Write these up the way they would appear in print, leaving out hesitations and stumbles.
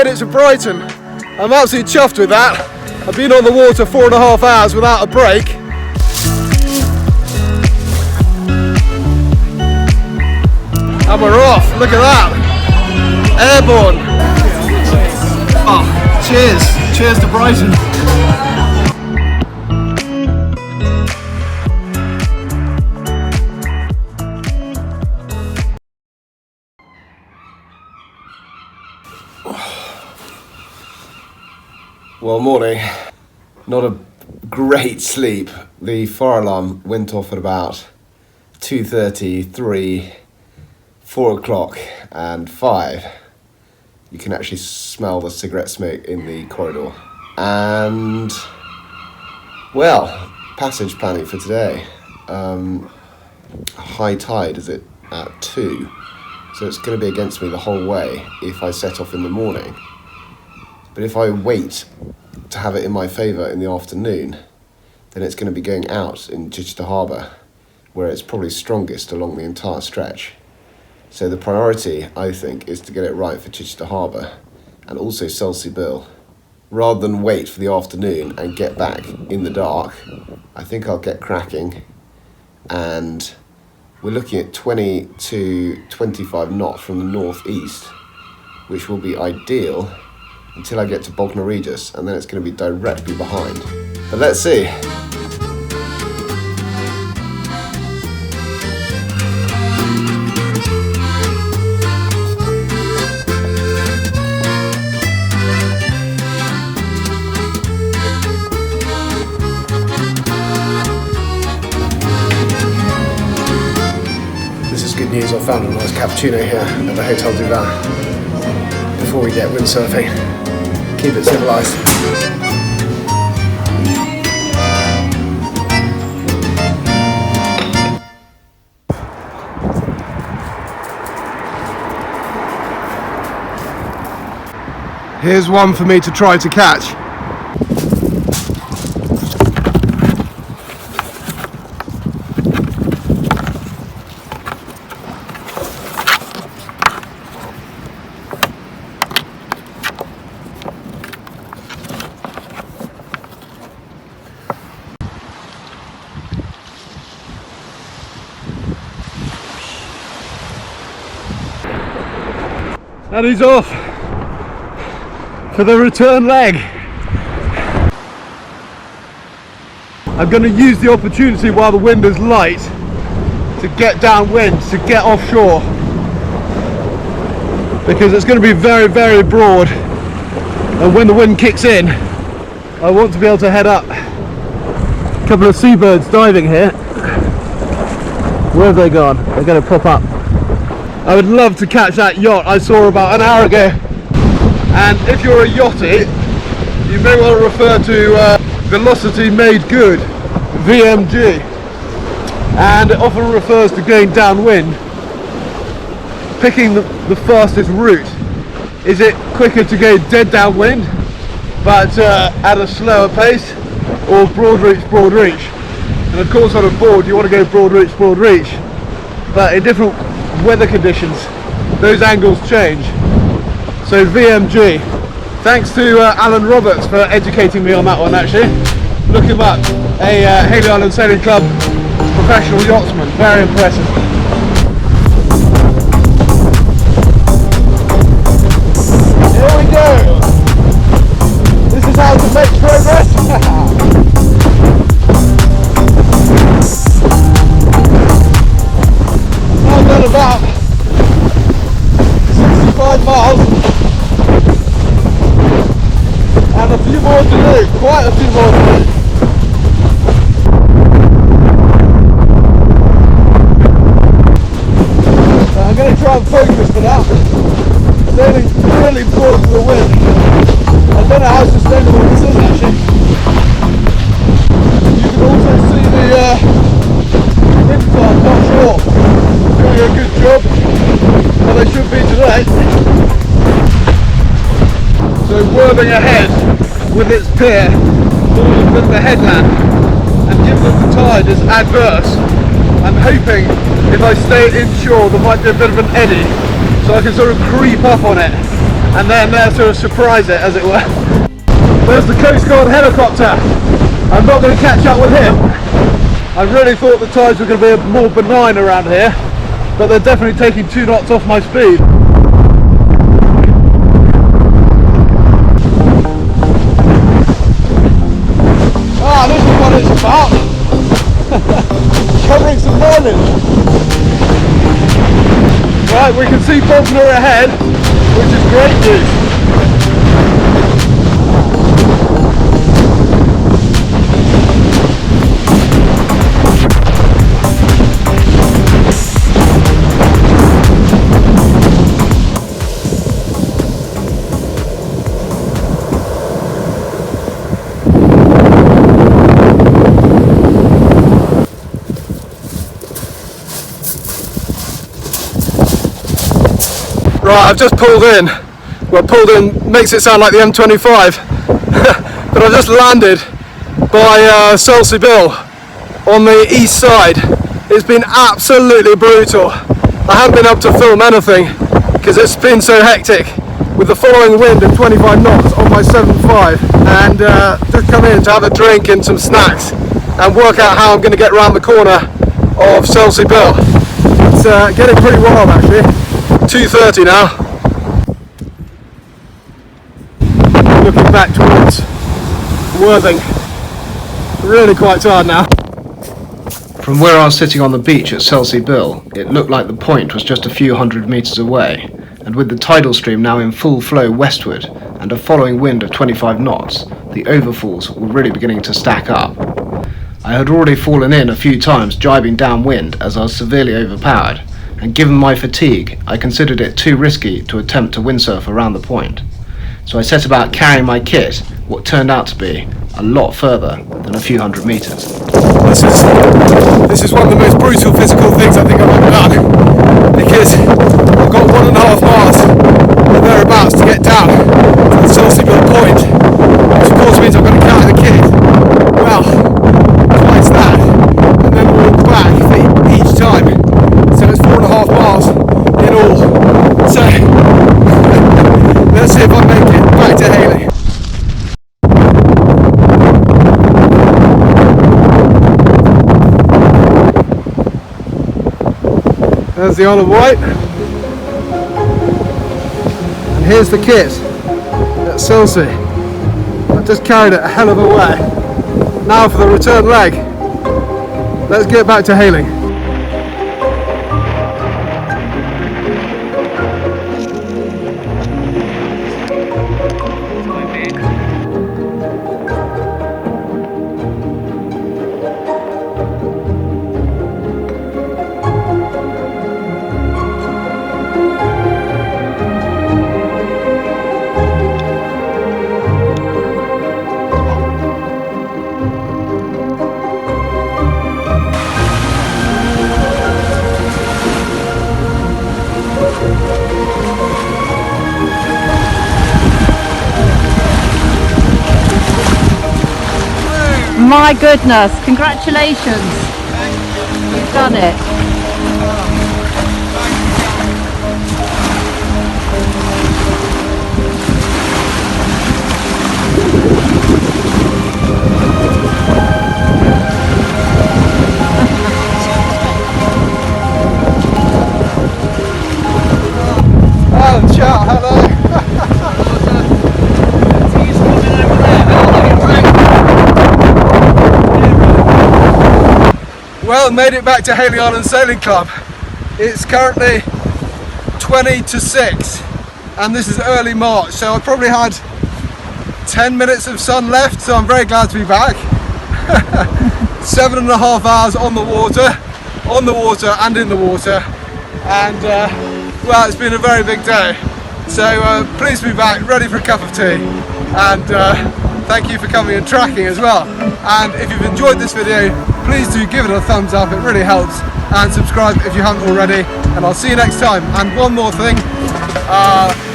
made it to Brighton. I'm absolutely chuffed with that. I've been on the water 4.5 hours without a break. And we're off, look at that. Airborne. Oh, cheers. Cheers to Brighton. Well, morning. Not a great sleep. The fire alarm went off at about 2:30, 3, 4 o'clock and 5. You can actually smell the cigarette smoke in the corridor. And, well, passage planning for today. High tide is it at 2, so it's going to be against me the whole way if I set off in the morning. But if I wait to have it in my favour in the afternoon, then it's going to be going out in Chichester Harbour, where it's probably strongest along the entire stretch. So the priority, I think, is to get it right for Chichester Harbour and also Selsey Bill. Rather than wait for the afternoon and get back in the dark, I think I'll get cracking. And we're looking at 20 to 25 knots from the northeast, which will be ideal until I get to Bognor Regis, and then it's going to be directly behind. But let's see. This is good news. I found a nice cappuccino here at the Hotel du Vin before we get windsurfing. Keep it civilised. Here's one for me to try to catch. And he's off for the return leg. I'm going to use the opportunity while the wind is light to get downwind, to get offshore, because it's going to be very, very broad, and when the wind kicks in, I want to be able to head up. A couple of seabirds diving here. Where have they gone? They're going to pop up. I would love to catch that yacht I saw about an hour ago. And if you're a yachty, you may well refer to Velocity Made Good, VMG. And it often refers to going downwind, picking the fastest route. Is it quicker to go dead downwind, but at a slower pace, or broad reach? And of course on a board you want to go broad reach. But in different weather conditions, those angles change. So VMG, thanks to Alan Roberts for educating me on that one actually. Look him up, a Hayling Island Sailing Club professional yachtsman, very impressive. Here we go! This is how to make progress! I've done about 65 miles and a few more to do, quite a few more to do. So I'm going to try and focus for that. Sailing really broad to the wind. I don't know how sustainable this is actually. You can also see the wind farm offshore. Doing a good job, well they should be today. So whirling ahead with its pier falling with the headland, and given that the tide is adverse, I'm hoping if I stay inshore there might be a bit of an eddy, so I can sort of creep up on it and then sort of surprise it, as it were. There's the Coast Guard helicopter. I'm not going to catch up with him. I really thought the tides were going to be more benign around here, but they're definitely taking 2 knots off my speed. Ah, this is what it's about. Covering some mileage. Right, we can see Bognor ahead, which is great news. Right, I've just pulled in. Well, pulled in makes it sound like the M25, but I've just landed by Selsey Bill on the east side. It's been absolutely brutal. I haven't been able to film anything because it's been so hectic with the following wind of 25 knots on my 7.5, and just come in to have a drink and some snacks and work out how I'm going to get around the corner of Selsey Bill. It's getting pretty wild actually. 2:30 now. Looking back towards Worthing. Really quite tired now. From where I was sitting on the beach at Selsey Bill, it looked like the point was just a few hundred metres away, and with the tidal stream now in full flow westward and a following wind of 25 knots, the overfalls were really beginning to stack up. I had already fallen in a few times jibing downwind as I was severely overpowered, and given my fatigue, I considered it too risky to attempt to windsurf around the point. So I set about carrying my kit, what turned out to be a lot further than a few hundred metres. This is one of the most brutal physical things I think I've ever done, because I've got 1.5 miles or thereabouts to get down to the Selsey Bill point, which of course means I've got to carry the kit. Well, twice that, and then walk back each time. So it's 4.5 miles in all. So let's see if I make it back to Hayling. There's the Isle of Wight. And here's the kit at Selsey. I've just carried it a hell of a way. Now for the return leg. Let's get back to Hayling. My goodness, congratulations. You've done it. Oh, ciao, hello. Well, made it back to Hayling Island Sailing Club. It's currently 20 to 6 and this is early March, so I probably had 10 minutes of sun left, so I'm very glad to be back. 7.5 hours on the water and in the water, and well, it's been a very big day, so pleased to be back, ready for a cup of tea, and thank you for coming and tracking as well. And if you've enjoyed this video, please do give it a thumbs up, it really helps, and subscribe if you haven't already, and I'll see you next time. And one more thing,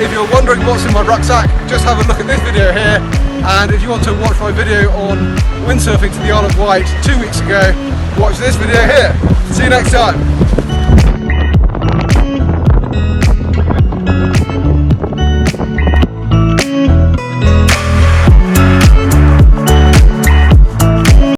if you're wondering what's in my rucksack, just have a look at this video here, and if you want to watch my video on windsurfing to the Isle of Wight 2 weeks ago, watch this video here. See you next time.